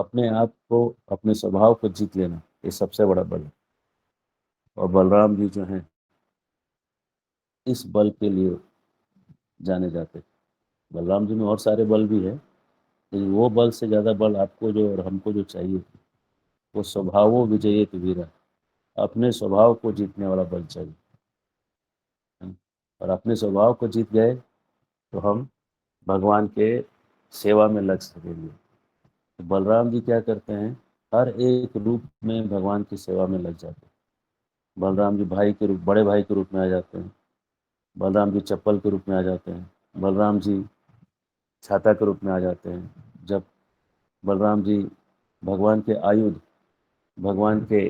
अपने आप को, अपने स्वभाव को जीत लेना, ये सबसे बड़ा बल है। और बलराम जी जो हैं, इस बल के लिए जाने जाते हैं। बलराम जी में और सारे बल भी है, लेकिन वो बल से ज़्यादा बल आपको जो और हमको जो चाहिए, वो स्वभावो विजयेत वीरा, अपने स्वभाव को जीतने वाला बल चाहिए। और अपने स्वभाव को जीत गए तो हम भगवान के सेवा में लग सकेंगे। तो बलराम जी क्या करते हैं, हर एक रूप में भगवान की सेवा में लग जाते हैं। बलराम जी भाई के रूप, बड़े भाई के रूप में आ जाते हैं। बलराम जी चप्पल के रूप में आ जाते हैं। बलराम जी छाता के रूप में आ जाते हैं। जब बलराम जी भगवान के आयुध, भगवान के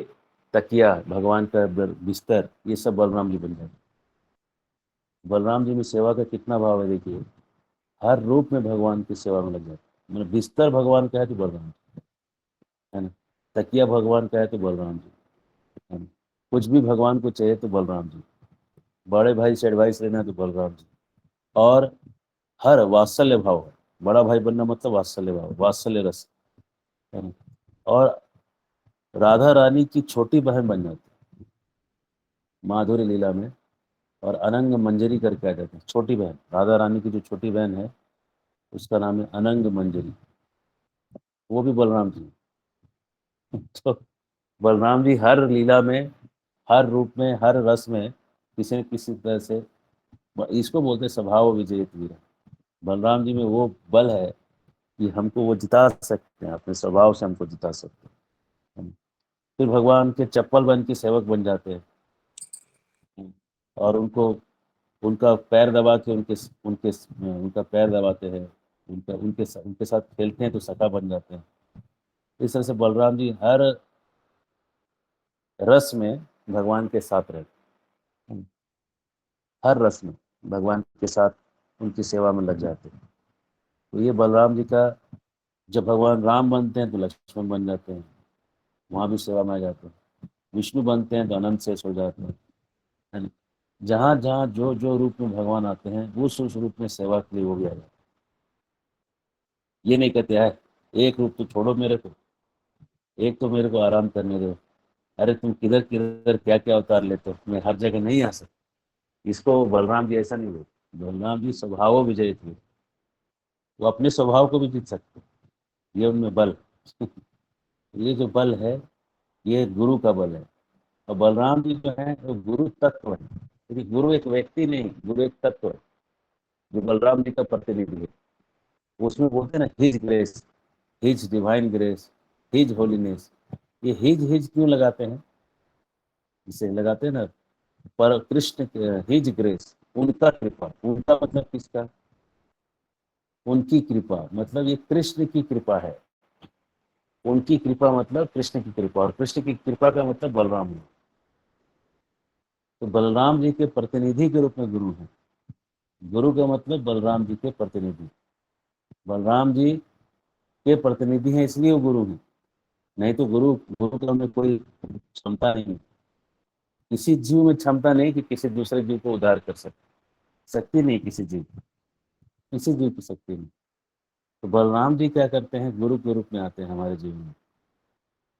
तकिया, भगवान का बिस्तर, ये सब बलराम जी बन जाते हैं। बलराम जी में सेवा का कितना भाव है देखिए, हर रूप में भगवान की सेवा में लग जाते हैं। मतलब बिस्तर भगवान का है तो बलराम जी, है ना। तकिया भगवान का है तो बलराम जी, है ना। कुछ भी भगवान को चाहिए तो बलराम जी, बड़े भाई से एडवाइस लेना है तो बलराम जी। और हर वात्सल्य भाव है, बड़ा भाई बनना मतलब वात्सल्य भाव, वात्सल्य रस, है ना। और राधा रानी की छोटी बहन बन जाती है माधुरी लीला में। और अनंग मंजरी करके आ जाते हैं, छोटी बहन, राधा रानी की जो छोटी बहन है उसका नाम है अनंग मंजरी, वो भी बलराम जी हैं। तो बलराम जी हर लीला में, हर रूप में, हर रस में किसी न किसी तरह से, इसको बोलते हैं स्वभाव विजयित वीर। बलराम जी में वो बल है कि हमको वो जिता सकते हैं, अपने स्वभाव से हमको जिता सकते हैं। फिर भगवान के चप्पल बन के सेवक बन जाते हैं। और उनको, उनका पैर दबा के उनके उनके उनका पैर दबाते हैं, उनके साथ खेलते हैं तो सखा बन जाते हैं। इस तरह से बलराम जी हर रस में भगवान के साथ रहते हैं। हर रस में भगवान के साथ उनकी सेवा में लग जाते हैं। तो ये बलराम जी का, जब भगवान राम बनते हैं तो लक्ष्मण बन जाते हैं, वहाँ भी सेवा में आ जाते हैं। विष्णु बनते हैं तो अनंत शेष हो जाते हैं, है ना। जहाँ जहाँ जो जो रूप में भगवान आते हैं उस रूप में सेवा के लिए वो भी आ जाते हैं। ये नहीं कहते है एक रूप तो छोड़ो मेरे को, एक तो मेरे को आराम करने दो। अरे तुम किधर किधर क्या क्या अवतार लेते हो, मैं हर जगह नहीं आ सकता। इसको बलराम जी ऐसा नहीं बोलते। बलराम जी स्वभाव विजयी थे, वो अपने स्वभाव को भी जीत सकते, ये उनमें बल। ये जो बल है, ये गुरु का बल है। और बलराम जी जो है वो गुरु तत्व है, क्योंकि गुरु एक व्यक्ति नहीं, गुरु एक तत्व है जो बलराम जी का प्रतिनिधि है। उसमें बोलते हैं ना, his grace, his divine grace, his holiness. ये हिज क्यों लगाते हैं, इसे लगाते हैं ना, पर कृष्ण, हिज ग्रेस, उनका कृपा, उनका मतलब किसका, उनकी कृपा, मतलब ये कृष्ण की कृपा है। उनकी कृपा मतलब कृष्ण की कृपा, और कृष्ण की कृपा का मतलब बलराम है। तो बलराम जी के प्रतिनिधि के रूप में गुरु है। गुरु का मतलब बलराम जी के प्रतिनिधि। बलराम जी के प्रतिनिधि हैं इसलिए वो गुरु हैं, नहीं तो गुरु गुरु का में कोई क्षमता नहीं। किसी जीव में क्षमता नहीं कि किसी दूसरे जीव को उद्धार कर सके, शक्ति नहीं किसी जीव की, किसी जीव की शक्ति नहीं। तो बलराम जी क्या करते हैं, गुरु के रूप में आते हैं हमारे जीवन में,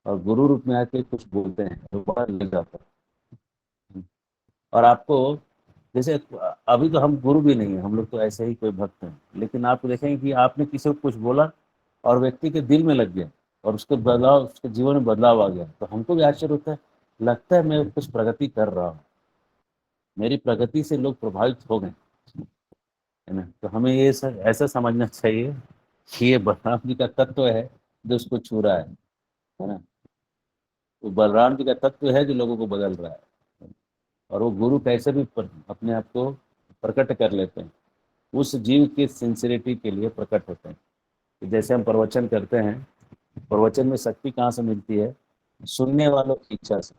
और गुरु रूप में आके कुछ बोलते हैं तो बड़ा लग जाता है। और आपको, जैसे अभी तो हम गुरु भी नहीं है, हम लोग तो ऐसे ही कोई भक्त हैं, लेकिन आप देखेंगे कि आपने किसी को कुछ बोला और व्यक्ति के दिल में लग गया, और उसके बदलाव, उसके जीवन में बदलाव आ गया, तो हमको भी आश्चर्य होता है, लगता है मैं कुछ प्रगति कर रहा हूँ, मेरी प्रगति से लोग प्रभावित हो गए, है ना। तो हमें ये ऐसा समझना चाहिए कि ये बलराम जी का तत्व है जो उसको छू रहा है ना। तो बलराम जी का तत्व है जो लोगों को बदल रहा है। और वो गुरु कैसे भी अपने आप को प्रकट कर लेते हैं, उस जीव की सिंसिरिटी के लिए प्रकट होते हैं। तो जैसे हम प्रवचन करते हैं, प्रवचन में शक्ति कहाँ से मिलती है, सुनने वालों की इच्छा से।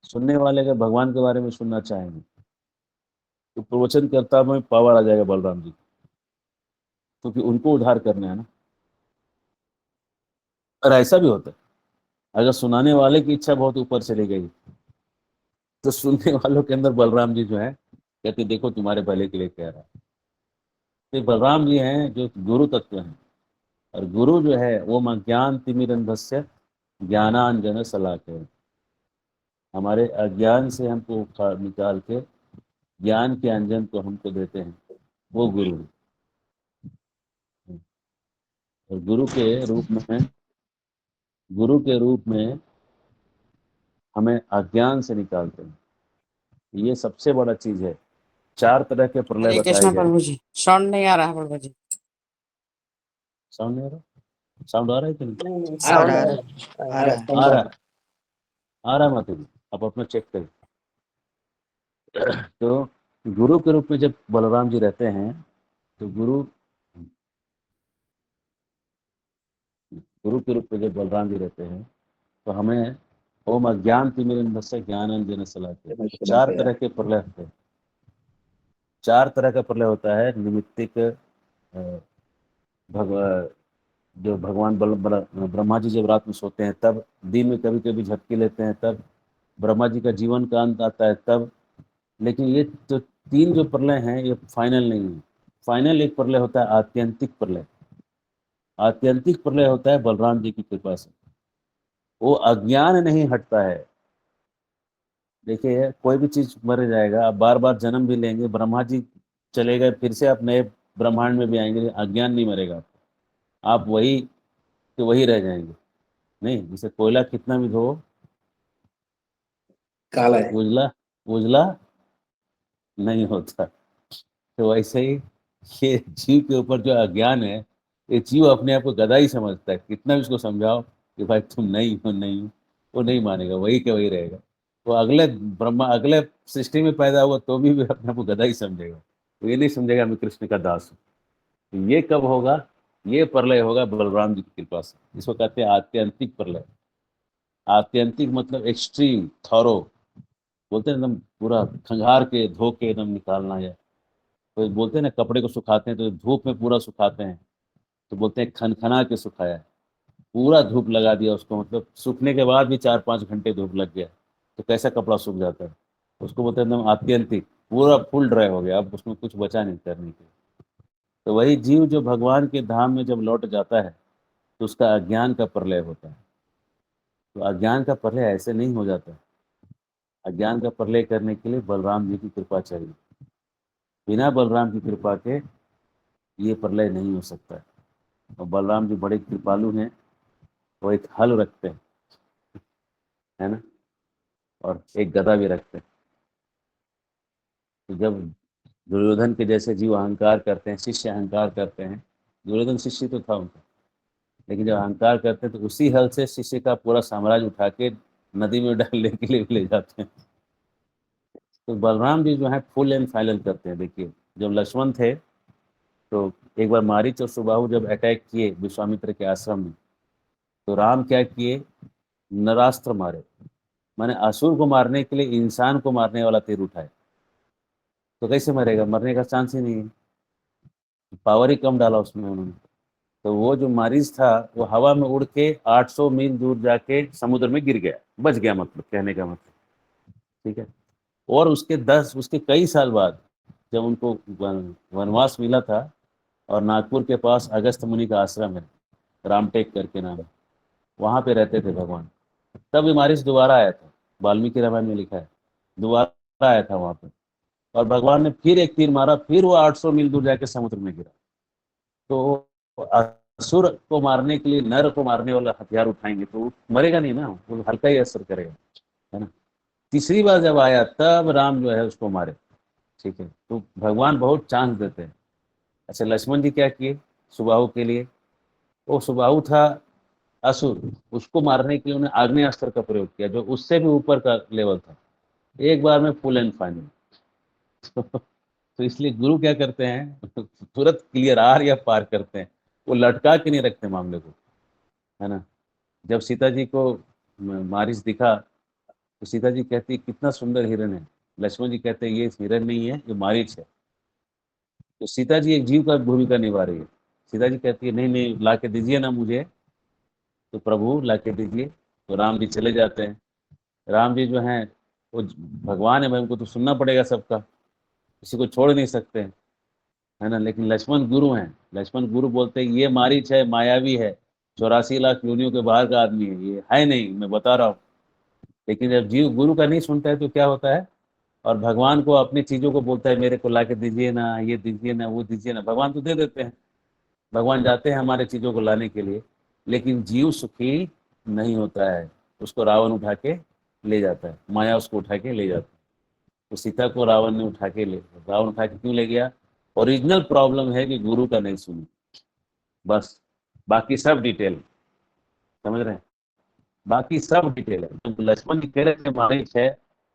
सुनने वाले अगर भगवान के बारे में सुनना चाहेंगे तो प्रवचन करता में पावर आ जाएगा बलराम जी, क्योंकि उनको उद्धार करना है ना। और ऐसा भी होता है, अगर सुनाने वाले की इच्छा बहुत ऊपर चली गई तो सुनने वालों के अंदर बलराम जी जो है कहते देखो तुम्हारे भले के लिए कह रहा है। तो बलराम जी हैं जो गुरु तत्व हैं, और गुरु जो है वो ज्ञान तिमिरंधस्य ज्ञानांजन शलाकया, हमारे अज्ञान से हमको निकाल के ज्ञान के अंजन को हमको देते हैं, वो गुरु है। और गुरु के रूप में हमें अज्ञान से निकालते हैं। ये सबसे बड़ा चीज है। 4 तरह के प्रलय हरे बताए कृष्णा गए। प्रभु जी, साउंड नहीं आ रहा है प्रभु जी। साउंड नहीं आ रहा? साउंड आ रहा है कि नहीं? साउंड आ रहा है। आ रहा है, आ रहा है माता जी, आप अपना चेक करें। तो गुरु के रूप में जब बलराम जी रहते हैं, तो गुरु के रूप में जब बलराम जी रहते हैं, तो हमें ओम अज्ञान तिमिरंधस्य ज्ञानांजन शलाकया, 4 तरह के प्रलय होते हैं। 4 तरह का प्रलय होता है। निमित्तिक भगव जो भगवान ब्रह्मा जी जब रात में सोते हैं तब, दिन में कभी कभी झपकी लेते हैं तब, ब्रह्मा जी का जीवन का अंत आता है तब। लेकिन ये जो 3 जो प्रलय हैं ये फाइनल नहीं है। फाइनल एक प्रलय होता है आत्यंतिक प्रलय। आत्यंतिक प्रलय होता है बलराम जी की कृपा से। वो अज्ञान नहीं हटता है। देखिए कोई भी चीज मर जाएगा, आप बार बार जन्म भी लेंगे, ब्रह्मा जी चले गए, फिर से आप नए ब्रह्मांड में भी आएंगे, लेकिन अज्ञान नहीं मरेगा। आप वही के वही रह जाएंगे। नहीं, जैसे कोयला कितना भी धो, काला है। उजला उजला नहीं होता। तो वैसे ही ये जीव के ऊपर जो अज्ञान है, ये जीव अपने आप को गधा ही समझता है। कितना भी उसको समझाओ कि भाई तुम नहीं हो, नहीं हो, वो नहीं मानेगा, वही के वही रहेगा। वो अगले सृष्टि में पैदा हुआ तो भी अपने आप को गधा ही समझेगा। वो ये नहीं समझेगा मैं कृष्ण का दास हूँ। तो ये कब होगा? ये प्रलय होगा बलराम जी की कृपा से। इसको कहते हैं आत्यंतिक प्रलय। आत्यंतिक मतलब एक्सट्रीम, थॉरो, बोलते हैं एकदम पूरा खंगार के धो के एकदम निकालना है। तो बोलते हैं ना, कपड़े को सुखाते हैं तो धूप में पूरा सुखाते हैं, तो बोलते हैं खनखना के सुखाया है। पूरा धूप लगा दिया उसको, मतलब सूखने के बाद भी 4-5 घंटे धूप लग गया तो कैसा कपड़ा सूख जाता है। उसको बोलते हैं एकदम आत्यंतिक, पूरा फुल ड्राई हो गया, अब उसमें कुछ बचा नहीं करने के। तो वही जीव जो भगवान के धाम में जब लौट जाता है तो उसका अज्ञान का प्रलय होता है। तो अज्ञान का प्रलय ऐसे नहीं हो जाता। अज्ञान का प्रलय करने के लिए बलराम जी की कृपा चाहिए। बिना बलराम की कृपा के ये प्रलय नहीं हो सकता है। और बलराम जी बड़े कृपालु हैं। वो एक हल रखते हैं, है ना, और एक गदा भी रखते हैं। तो जब दुर्योधन के जैसे जीव अहंकार करते हैं, शिष्य अहंकार करते हैं, दुर्योधन शिष्य तो था उनका, लेकिन जब अहंकार करते हैं तो उसी हल से शिष्य का पूरा साम्राज्य उठा के नदी में डालने के लिए ले जाते हैं। तो बलराम जी जो है फुल एंड फाइनल करते हैं। देखिए जब लक्ष्मण थे तो एक बार मारीच और सुबाहु जब अटैक किए विश्वामित्र के आश्रम में, तो राम क्या किए, नरास्त्र मारे। माने असुर को मारने के लिए इंसान को मारने वाला तीर उठाए। तो कैसे मरेगा? मरने का चांस ही नहीं है। पावर ही कम डाला उसमें उन्होंने। तो वो जो मारिच था वो हवा में उड़ के 800 मील दूर जाके समुद्र में गिर गया, बच गया, मतलब कहने का मतलब। ठीक है। और उसके कई साल बाद जब उनको वनवास मिला था, और नागपुर के पास अगस्त मुनि का आश्रम है, रामटेक करके नाम है, वहां पे रहते थे भगवान। तब ये मारिच दोबारा आया था। वाल्मीकि रामायण में लिखा है, दोबारा आया था वहां पे। और भगवान ने फिर एक तीर मारा, फिर वो 800 मील दूर जाके समुद्र में गिरा। तो असुर को मारने के लिए नर को मारने वाला हथियार उठाएंगे तो वो मरेगा नहीं ना, वो हल्का ही असर करेगा, है ना। तीसरी बार जब आया तब राम जो है उसको मारे। ठीक है। तो भगवान बहुत चांस देते हैं। अच्छा, लक्ष्मण जी क्या किए सुबाहु के लिए? वो सुबाहु था असुर, उसको मारने के लिए उन्हें आग्नेयास्त्र का प्रयोग किया, जो उससे भी ऊपर का लेवल था। एक बार में फुल एंड फाइनल। तो इसलिए गुरु क्या करते हैं, तुरंत क्लियर आर या पार करते हैं। वो लटका के नहीं रखते मामले को, है ना। जब सीता जी को मारिच दिखा तो सीता जी कहती है कितना सुंदर हिरण है। लक्ष्मण जी कहते हैं ये हिरण नहीं है, ये मारिच है। तो सीता जी एक जीव का भूमिका निभा रही है। सीता जी कहती है नहीं नहीं, ला के दीजिए ना मुझे। तो प्रभु ला के दीजिए। तो राम जी चले जाते हैं। राम जी जो हैं वो भगवान है भाई, उनको तो सुनना पड़ेगा सबका, किसी को छोड़ नहीं सकते हैं। है ना। लेकिन लक्ष्मण गुरु हैं, लक्ष्मण गुरु बोलते हैं ये मारीच है, मायावी है, 84 लाख योनियों के बाहर का आदमी है, ये है नहीं, मैं बता रहा हूँ। लेकिन जब जीव गुरु का नहीं सुनता है तो क्या होता है, और भगवान को अपनी चीजों को बोलता है, मेरे को ला के दीजिए ना, ये दीजिए ना, वो दीजिए ना, भगवान तो दे देते हैं, भगवान जाते हैं हमारे चीजों को लाने के लिए। लेकिन जीव सुखी नहीं होता है, उसको रावण उठा के ले जाता है, माया उसको उठा के ले जाता है। तो सीता को रावण ने उठा के ले, रावण उठा के क्यों ले गया? ओरिजिनल प्रॉब्लम है कि गुरु का नहीं सुनी, बस। बाकी सब डिटेल, समझ रहे हैं, बाकी सब डिटेल है। तो लक्ष्मण जी कह रहे थे मारिच है,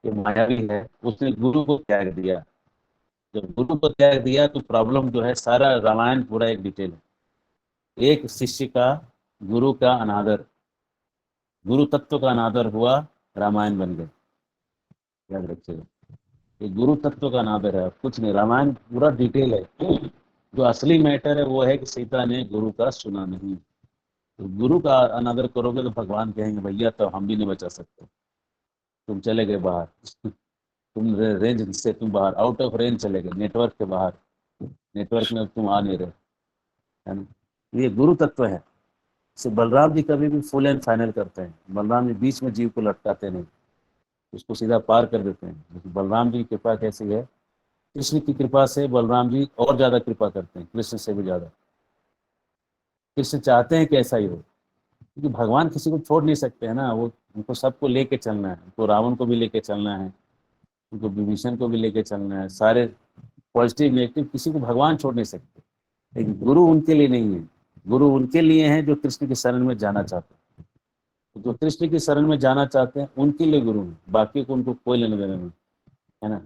ये मायावी है, उसने गुरु को त्याग दिया। जब गुरु को त्याग दिया तो प्रॉब्लम जो है, सारा रामायण पूरा एक डिटेल है। एक शिष्य का गुरु का अनादर, गुरु तत्व का अनादर हुआ, रामायण बन गए, याद रखिएगा। ये गुरु तत्व का अनादर है, कुछ नहीं, रामायण पूरा डिटेल है। जो असली मैटर है वो है कि सीता ने गुरु का सुना नहीं। तो गुरु का अनादर करोगे तो भगवान कहेंगे भैया तो हम भी नहीं बचा सकते, तुम चले गए बाहर, तुम रेंज से तुम बाहर, आउट ऑफ रेंज चले गए, नेटवर्क के बाहर, नेटवर्क में तुम आ नहीं रहे, है ना। ये गुरु तत्व है। से बलराम जी कभी भी फुल एंड फाइनल करते हैं, बलराम जी बीच में जीव को लटकाते नहीं, उसको सीधा पार कर देते हैं। लेकिन बलराम जी की कृपा कैसी है, कृष्ण की कृपा से बलराम जी और ज्यादा कृपा करते हैं, कृष्ण से भी ज्यादा। कृष्ण चाहते हैं कि ऐसा ही हो, क्योंकि भगवान किसी को छोड़ नहीं सकते हैं ना, वो उनको सबको लेके चलना है, उनको रावण को भी लेके चलना है, उनको विभीषण को भी लेके चलना है, सारे पॉजिटिव नेगेटिव किसी को भगवान छोड़ नहीं सकते। लेकिन गुरु उनके लिए नहीं है, गुरु उनके लिए हैं जो कृष्ण की शरण में जाना चाहते हैं। तो जो कृष्ण की शरण में जाना चाहते हैं उनके लिए गुरु है, बाकी को उनको कोई लेने देना नहीं, है ना।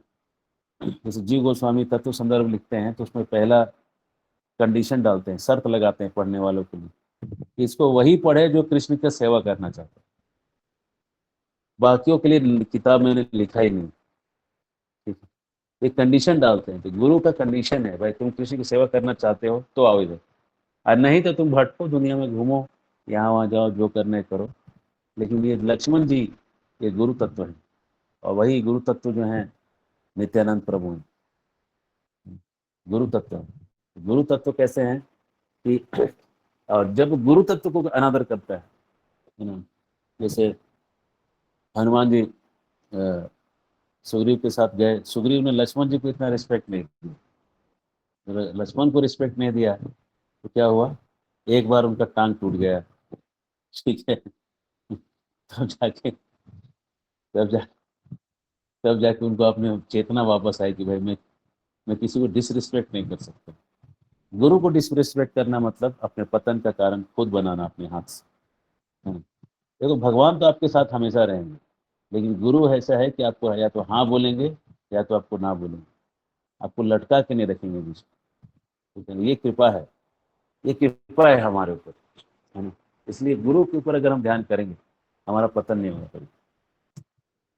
जैसे जीव गोस्वामी तत्व संदर्भ लिखते हैं तो उसमें पहला कंडीशन डालते हैं, शर्त लगाते हैं पढ़ने वालों के लिए कि इसको वही पढ़े जो कृष्ण की सेवा करना चाहते हैं, बाकियों के लिए किताब मैंने लिखा ही नहीं, ठीक है। एक कंडीशन डालते हैं, तो गुरु का कंडीशन है भाई, तुम कृष्ण की सेवा करना चाहते हो तो आओ इधर, और नहीं तो तुम भटको दुनिया में, घूमो, यहाँ वहाँ जाओ, जो करना है करो। लेकिन ये लक्ष्मण जी ये गुरु तत्व है, और वही गुरु तत्व जो है नित्यानंद प्रभु हैं, गुरु तत्व। गुरु तत्व कैसे हैं कि और जब गुरु तत्व को अनादर करता है ना, जैसे हनुमान जी सुग्रीव के साथ गए, सुग्रीव ने लक्ष्मण जी को इतना रिस्पेक्ट नहीं दिया, लक्ष्मण को रिस्पेक्ट नहीं दिया तो क्या हुआ, एक बार उनका टांग टूट गया, ठीक है। तब जाके तब जा तब जाके उनको अपने चेतना वापस आई कि भाई मैं किसी को डिसरिस्पेक्ट नहीं कर सकता। गुरु को डिसरिस्पेक्ट करना मतलब अपने पतन का कारण खुद बनाना अपने हाथ से, है ना? देखो भगवान तो आपके साथ हमेशा रहेंगे, लेकिन गुरु ऐसा है कि आपको या तो हाँ बोलेंगे या तो आपको ना बोलेंगे, आपको लटका के नहीं रखेंगे बीच में, ठीक है। ये कृपा है, ये कृपा है हमारे ऊपर, है ना। इसलिए गुरु के ऊपर अगर हम ध्यान करेंगे हमारा पतन नहीं होगा कभी।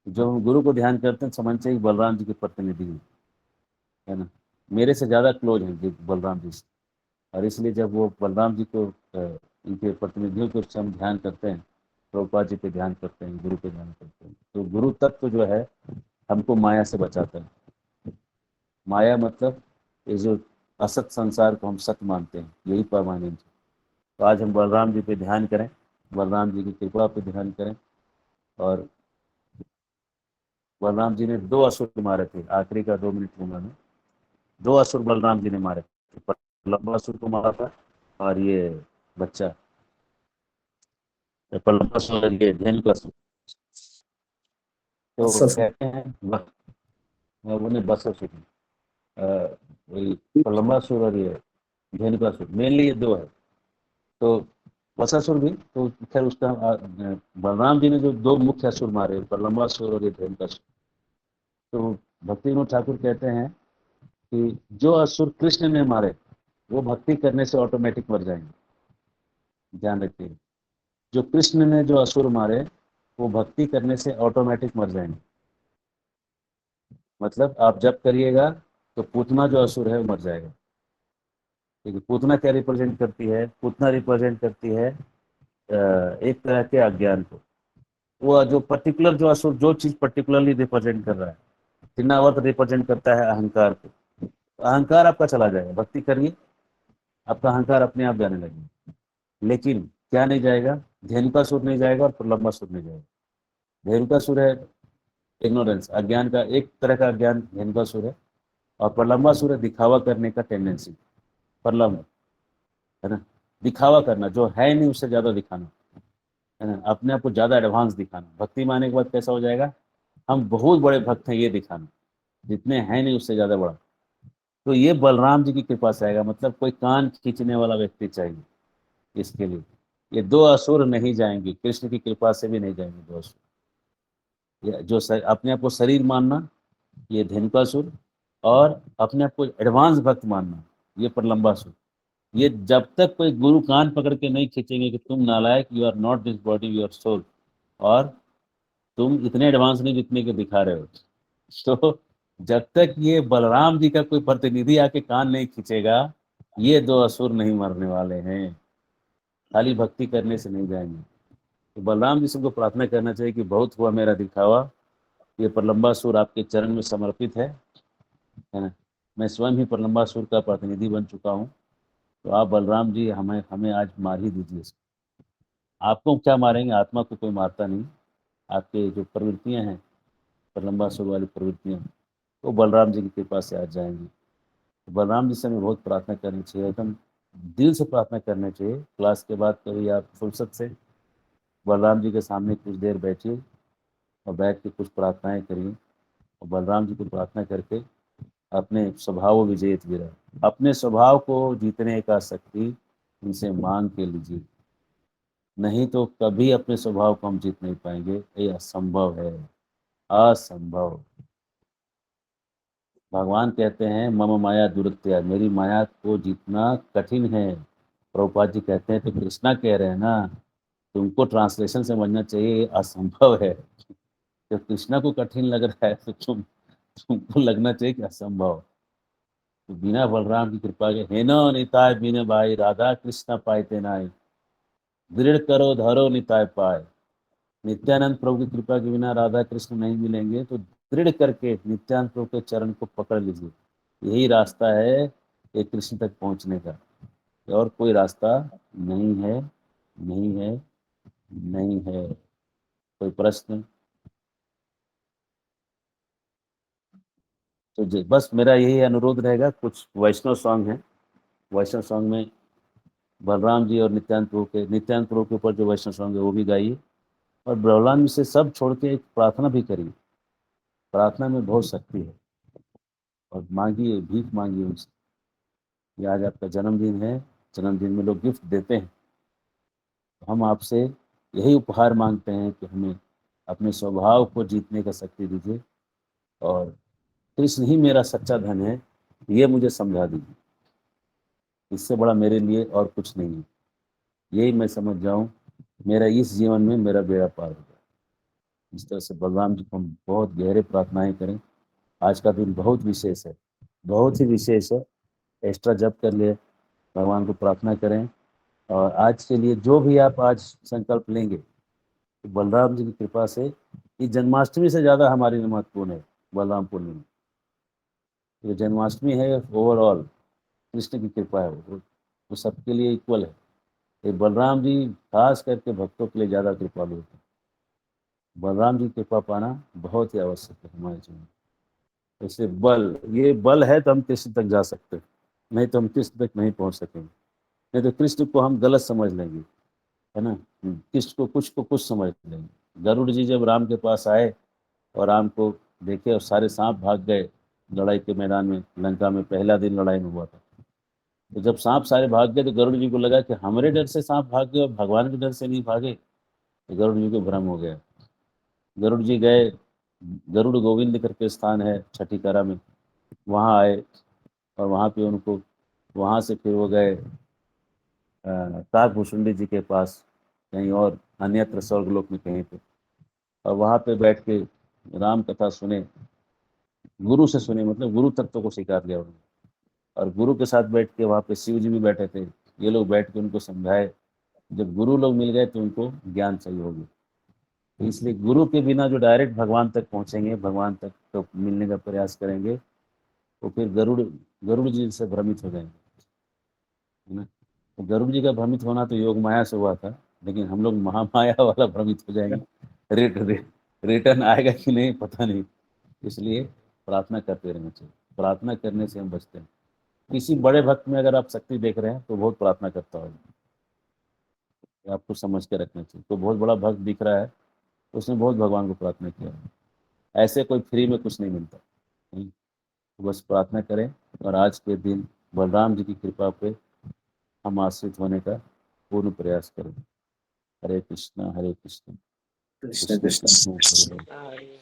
जो हम गुरु को ध्यान करते हैं समझ चाहिए बलराम जी के प्रतिनिधि हैं, है ना, मेरे से ज्यादा क्लोज हैं जी बलराम जी से। और इसलिए जब वो बलराम जी को इनके प्रतिनिधियों को हम ध्यान करते हैं, प्रभुपाद जी पे ध्यान करते हैं, गुरु पे ध्यान करते हैं, तो गुरु तत्व जो है हमको माया से बचाता है। माया मतलब ये जो असत संसार को हम सत्य मानते हैं, यही परमानेंट है। तो आज हम बलराम जी पे ध्यान करें, बलराम जी की कृपा पे ध्यान करें। और बलराम जी ने 2 असुर मारे थे, आखिरी का 2 मिनट लूंगा मैं। 2 असुर बलराम जी ने मारे थे, लंबा असुर को मारा था और ये बच्चा प्रलंबा असुर और ये धेनुकासुर। तो सच कहते हैं उन्हें बस वही प्रलंबासुर और ये धेनुकासुर, मेनली ये दो है। तो बसासुर भी तो खैर उसका बलराम जी ने जो 2 मुख्य असुर मारे, प्रलंबासुर और ये धेनुकासुर, तो भक्ति विनोद ठाकुर कहते हैं कि जो असुर कृष्ण ने मारे वो भक्ति करने से ऑटोमेटिक मर जाएंगे, ध्यान रखिए। जो कृष्ण ने जो असुर मारे वो भक्ति करने से ऑटोमेटिक मर जाएंगे। मतलब आप जब करिएगा तो पूतना जो असुर है वो मर जाएगा। देखिए पूतना क्या रिप्रेजेंट करती है, पूतना रिप्रेजेंट करती है एक तरह के अज्ञान को। वो जो पर्टिकुलर जो असुर जो चीज पर्टिकुलरली रिप्रेजेंट कर रहा है, तिनावत रिप्रेजेंट करता है अहंकार को, अहंकार आपका चला जाएगा, भक्ति करिए, आपका अहंकार अपने आप जाने लगेगा। लेकिन क्या नहीं जाएगा? धेनुकासुर नहीं जाएगा और प्रलंबासुर नहीं जाएगा। धेनुकासुर है इग्नोरेंस, अज्ञान का, एक तरह का अज्ञान धेनुकासुर है। और प्रलंबासुर है दिखावा करने का टेंडेंसी, प्रलंब, है ना, दिखावा करना, जो है नहीं उससे ज्यादा दिखाना, है ना, अपने आप को ज्यादा एडवांस दिखाना। भक्ति माने के बाद कैसा हो जाएगा? हम बहुत बड़े भक्त हैं ये दिखाना, जितने हैं नहीं उससे ज्यादा बड़ा। तो ये बलराम जी की कृपा से आएगा, मतलब कोई कान खींचने वाला व्यक्ति चाहिए इसके लिए। ये दो असुर नहीं जाएंगे, कृष्ण की कृपा से भी नहीं जाएंगे दो असुर। ये जो अपने आप को शरीर मानना, ये धेनुकासुर, और अपने आप को एडवांस भक्त मानना, ये प्रलंबासुर। ये जब तक कोई गुरु कान पकड़ के नहीं खींचेंगे कि तुम नालायक, you are not this body, you are soul, और तुम इतने एडवांस नहीं जितने के दिखा रहे हो, तो जब तक ये बलराम जी का कोई प्रतिनिधि आके कान नहीं खींचेगा, ये दो असुर नहीं मरने वाले हैं। खाली भक्ति करने से नहीं जाएंगे। तो बलराम जी से हमको प्रार्थना करना चाहिए कि बहुत हुआ मेरा दिखावा, ये प्रलंबासुर आपके चरण में समर्पित है ना। मैं स्वयं ही प्रलंबासुर का प्रतिनिधि बन चुका हूँ। तो आप बलराम जी हमें हमें आज मार ही दीजिए इसको। आपको क्या मारेंगे? आत्मा को कोई मारता नहीं। आपके जो प्रवृत्तियां हैं, प्रलंबासुर वाली प्रवृत्तियां, वो बलराम जी की कृपा से आ जाएंगी। तो बलराम जी से हमें बहुत प्रार्थना करनी चाहिए, एकदम दिल से प्रार्थना करनी चाहिए। क्लास के बाद कभी आप फुर्सत से बलराम जी के सामने कुछ देर बैठिए और बैठ के कुछ प्रार्थनाएं करिए, और बलराम जी को प्रार्थना करके अपने स्वभाव विजेत गिरा, अपने स्वभाव को जीतने का शक्ति उनसे मांग के लीजिए। नहीं तो कभी अपने स्वभाव को हम जीत नहीं पाएंगे, ये असंभव है, असंभव। भगवान कहते हैं मम माया दुरत्या, मेरी माया को जीतना कठिन है। प्रभुपाद जी कहते हैं, तो कृष्णा कह रहे हैं ना, तुमको ट्रांसलेशन समझना चाहिए, ये असंभव है। जब कृष्णा को कठिन लग रहा है तो तुमको लगना चाहिए कि असंभव। तो बिना बलराम की कृपा के, हेनो निताय बिन भाई, राधा कृष्ण पाइते नाई, दृढ़ करो धरो निताय पाए। नित्यानंद प्रभु की कृपा के बिना राधा कृष्ण नहीं मिलेंगे, तो दृढ़ करके नित्यानंद प्रभु के चरण को पकड़ लीजिए। यही रास्ता है ये कृष्ण तक पहुंचने का, और कोई रास्ता नहीं है, नहीं है, नहीं है। कोई प्रश्न? तो बस मेरा यही अनुरोध रहेगा। कुछ वैष्णव सॉन्ग हैं, वैष्णव सॉन्ग में बलराम जी और नित्यानंद प्रभु के ऊपर जो वैष्णव सॉन्ग है वो भी गाइए, और बलराम जी से सब छोड़ के एक प्रार्थना भी करिए। प्रार्थना में बहुत शक्ति है, और मांगिए, भीख मांगिए उनसे। ये आज आपका जन्मदिन है, जन्मदिन में लोग गिफ्ट देते हैं, तो हम आपसे यही उपहार मांगते हैं कि हमें अपने स्वभाव को जीतने का शक्ति दीजिए, और कृष्ण ही मेरा सच्चा धन है, ये मुझे समझा दीजिए। इससे बड़ा मेरे लिए और कुछ नहीं है। यही मैं समझ जाऊं, मेरा इस जीवन में मेरा बेड़ा पार हो गया। इस तरह से बलराम जी को हम बहुत गहरे प्रार्थनाएं करें। आज का दिन बहुत विशेष है, बहुत ही विशेष है। एक्स्ट्रा जप कर लिए, भगवान को प्रार्थना करें। और आज के लिए जो भी आप आज संकल्प लेंगे, तो बलराम जी की कृपा से, ये जन्माष्टमी से ज़्यादा हमारी लिए महत्वपूर्ण है बलराम पूर्णिमा। ये जन्माष्टमी है, ओवरऑल कृष्ण की कृपा है, वो सबके लिए इक्वल है। ये बलराम जी खास करके भक्तों के लिए ज़्यादा कृपालु होते हैं। बलराम जी की कृपा पाना बहुत ही आवश्यक है हमारे जीवन में। इसलिए ये बल है तो हम कृष्ण तक जा सकते हैं, नहीं तो हम कृष्ण तक नहीं पहुंच सकेंगे। नहीं तो कृष्ण को हम गलत समझ लेंगे, है ना। कृष्ण को कुछ समझ लेंगे। गरुड़ जी जब राम के पास आए और राम को देखे और सारे सांप भाग गए लड़ाई के मैदान में, लंका में पहला दिन लड़ाई में हुआ था। तो जब सांप सारे भाग गए तो गरुड़ जी को लगा कि हमारे डर से सांप भाग गए और भगवान के डर से नहीं भागे। तो गरुड़ जी को भ्रम हो गया। गरुड़ जी गए, गरुड़ गोविंद करके स्थान है छठी करा में, वहाँ आए, और वहाँ पे उनको, वहाँ से फिर वो गए काकभूषुंडी जी के पास, कहीं और अन्यत्र स्वर्गलोक में कहीं पे, और वहाँ पे बैठ के राम कथा सुने, गुरु से सुने, मतलब गुरु तत्व को स्वीकार लिया उन्होंने। और गुरु के साथ बैठ के वहाँ पे शिव जी भी बैठे थे, ये लोग बैठ के उनको समझाए। जब गुरु लोग मिल गए तो उनको ज्ञान सही हो गया। तो इसलिए गुरु के बिना जो डायरेक्ट भगवान तक पहुँचेंगे, भगवान तक तो मिलने का प्रयास करेंगे, तो फिर गरुड़ गरुड़ जी से भ्रमित हो जाएंगे, है ना। तो गरुड़ जी का भ्रमित होना तो योग माया से हुआ था, लेकिन हम लोग महामाया वाला भ्रमित हो जाएंगे। रिटर्न आएगा कि नहीं पता नहीं। इसलिए प्रार्थना करते रहना चाहिए, प्रार्थना करने से हम बचते हैं। किसी बड़े भक्त में अगर आप शक्ति देख रहे हैं तो बहुत प्रार्थना करता होगा, आपको समझ के रखना चाहिए। तो बहुत बड़ा भक्त दिख रहा है, उसने बहुत भगवान को प्रार्थना किया है। ऐसे कोई फ्री में कुछ नहीं मिलता, नहीं। तो बस प्रार्थना करें और आज के दिन बलराम जी की कृपा पे हम आश्रित होने का पूर्ण प्रयास करें। हरे कृष्णा हरे कृष्णा कृष्ण कृष्ण कृष्ण कृष्ण हरे हरे,